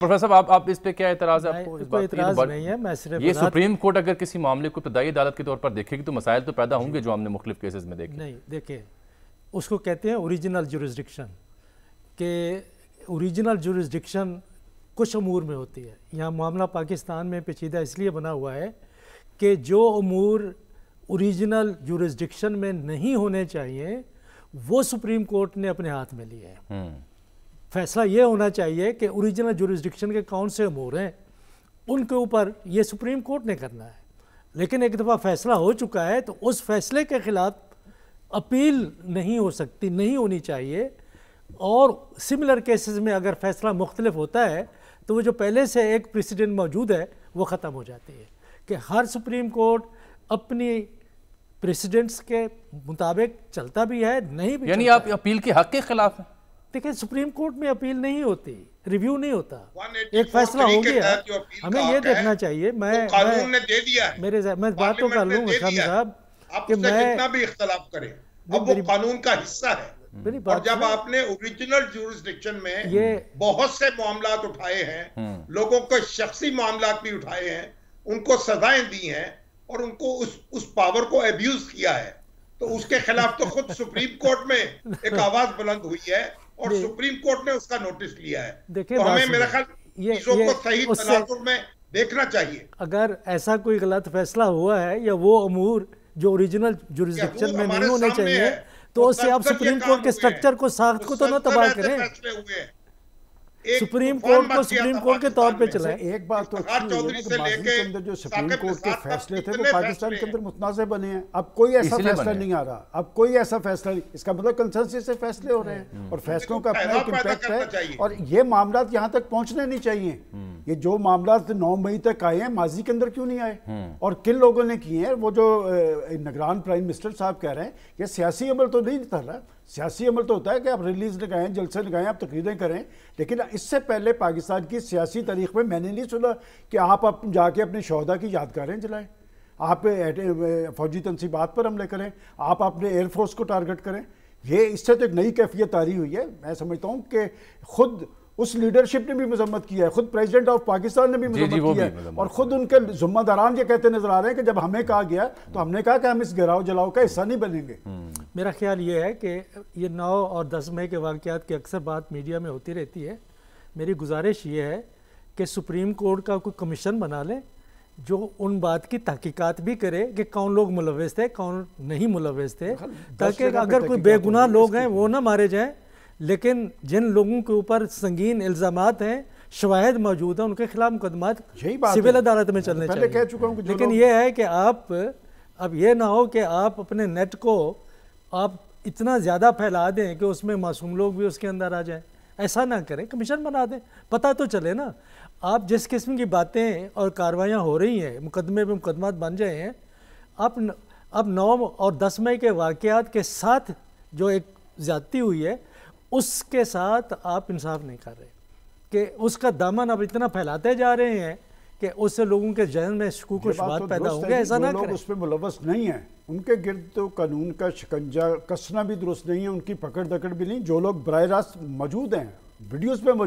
Professor صاحب آپ اس پہ کیا اعتراض ہے آپ کو؟ کوئی اعتراض نہیں ہے، میں صرف یہ سپریم کورٹ اگر کسی معاملے کو ابتدائی عدالت کے طور پر دیکھے گی تو مسائل تو پیدا ہوں گے جو ہم نے مختلف کیسز میں دیکھے. نہیں دیکھیں، اس کو کہتے ہیں اوریجنل جورسڈکشن، کہ اوریجنل جورسڈکشن کچھ امور میں ہوتی ہے. یہاں معاملہ پاکستان میں پیچیدہ اس لیے بنا ہوا ہے کہ جو امور اوریجنل جورسڈکشن میں نہیں ہونے چاہیے وہ سپریم کورٹ نے اپنے ہاتھ میں لیے ہیں. فیصلہ یہ ہونا چاہیے کہ اوریجنل جورسڈکشن کے کون سے امور ہیں ان کے اوپر یہ سپریم کورٹ نے کرنا ہے. لیکن ایک دفعہ فیصلہ ہو چکا ہے تو اس فیصلے کے خلاف اپیل نہیں ہو سکتی، نہیں ہونی چاہیے. اور سملر کیسز میں اگر فیصلہ مختلف ہوتا ہے تو وہ جو پہلے سے ایک پریسیڈنٹ موجود ہے وہ ختم ہو جاتی ہے کہ ہر سپریم کورٹ اپنی پریسیڈنٹس کے مطابق چلتا بھی ہے، نہیں بھی. یعنی آپ اپیل کے حق کے خلاف ہیں؟ دیکھیں سپریم کورٹ میں اپیل نہیں ہوتی، ریویو نہیں ہوتا. ایک فیصلہ ہو گیا، ہمیں یہ دیکھنا چاہیے. میں بات تو کر لوں شامی صاحب کہ میں جتنا بھی اختلاف کریں اب وہ قانون کا حصہ ہے. اور جب آپ نے اوریجنل جورسڈکشن میں بہت سے معاملات اٹھائے ہیں، لوگوں کو شخصی معاملات بھی اٹھائے ہیں، ان کو سزائیں دی ہیں اور ان کو اس پاور کو ایبیوز کیا ہے، تو اس کے خلاف تو خود سپریم کورٹ میں ایک آواز بلند ہوئی ہے اور سپریم کورٹ نے اس کا نوٹس لیا ہے. تو ہمیں میرا خیال چیزوں کو صحیح تناظر میں دیکھنا چاہیے. اگر ایسا کوئی غلط فیصلہ ہوا ہے یا وہ امور جو اوریجنل جورسڈکشن میں نہیں ہونے چاہیے تو اس سے آپ سپریم کورٹ کے سٹرکچر کو، ساخت کو تو نہ تباہ کریں. سپریم کورٹ کو سپریم کورٹ کے طور پہ چلائیں. ایک بات تو اچھی ہوئی ہے کہ ماضی کے اندر جو سپریم کورٹ کے فیصلے تھے وہ پاکستان کے اندر متنازع بنے ہیں. اب کوئی ایسا فیصلہ نہیں آ رہا، اب کوئی ایسا فیصلہ نہیں. اس کا مطلب کنسنسس سے فیصلے ہو رہے ہیں اور فیصلوں کا اپنا ایک امپیکٹ ہے. اور یہ معاملات یہاں تک پہنچنے نہیں چاہیے. یہ جو معاملات 9 مئی تک آئے ہیں ماضی کے اندر کیوں نہیں آئے اور کن لوگوں نے کیے ہیں؟ وہ جو نگران پرائم منسٹر صاحب کہہ رہے ہیں یہ سیاسی عمل تو نہیں تھا رہا. سیاسی عمل تو ہوتا ہے کہ آپ ریلیز لگائیں، جلسے لگائیں، آپ تقریریں کریں. لیکن اس سے پہلے پاکستان کی سیاسی تاریخ میں نے نہیں سنا کہ آپ جا کے اپنے شہداء کی یادگاریں جلائیں، آپ فوجی تنصیبات پر حملے کریں، آپ اپنے ایئر فورس کو ٹارگٹ کریں. یہ اس سے تو ایک نئی کیفیت طاری ہوئی ہے. میں سمجھتا ہوں کہ خود اس لیڈرشپ نے بھی مذمت کیا ہے، خود پریزیڈنٹ آف پاکستان نے بھی مذمت کیا ہے اور خود ان کے ذمہ داران یہ کہتے نظر آ رہے ہیں کہ جب ہمیں کہا گیا تو ہم نے کہا کہ ہم اس گراؤ جلاؤ کا حصہ نہیں بنیں گے. میرا خیال یہ ہے کہ یہ 9 اور 10 مئی کے واقعات کی اکثر بات میڈیا میں ہوتی رہتی ہے. میری گزارش یہ ہے کہ سپریم کورٹ کا کوئی کمیشن بنا لیں جو ان بات کی تحقیقات بھی کرے کہ کون لوگ ملوث تھے، کون نہیں ملوث تھے، تاکہ اگر کوئی بے گناہ لوگ ہیں وہ نہ مارے جائیں. لیکن جن لوگوں کے اوپر سنگین الزامات ہیں، شواہد موجود ہیں، ان کے خلاف مقدمات سول عدالت میں چلنے چاہیے. لیکن یہ ہے کہ آپ اب یہ نہ ہو کہ آپ اپنے نیٹ کو آپ اتنا زیادہ پھیلا دیں کہ اس میں معصوم لوگ بھی اس کے اندر آ جائیں. ایسا نہ کریں، کمیشن بنا دیں، پتہ تو چلے نا. آپ جس قسم کی باتیں اور کاروائیاں ہو رہی ہیں، مقدمے پہ مقدمات بن جائے ہیں. اب 9 اور 10 مئی کے واقعات کے ساتھ جو ایک زیادتی ہوئی ہے اس کے ساتھ آپ انصاف نہیں کر رہے کہ اس کا دامن اب اتنا پھیلاتے جا رہے ہیں کہ اس سے لوگوں کے ذہن میں شکوک و شبہات پیدا ہوں گے. ایسا نہ کریں. لوگ اس پہ ملوث نہیں ہیں، ان کے گرد تو قانون کا شکنجہ کسنا بھی درست نہیں ہے، ان کی پکڑ دکڑ بھی نہیں. جو لوگ براہ راست موجود ہیں، ویڈیوز پہ موجود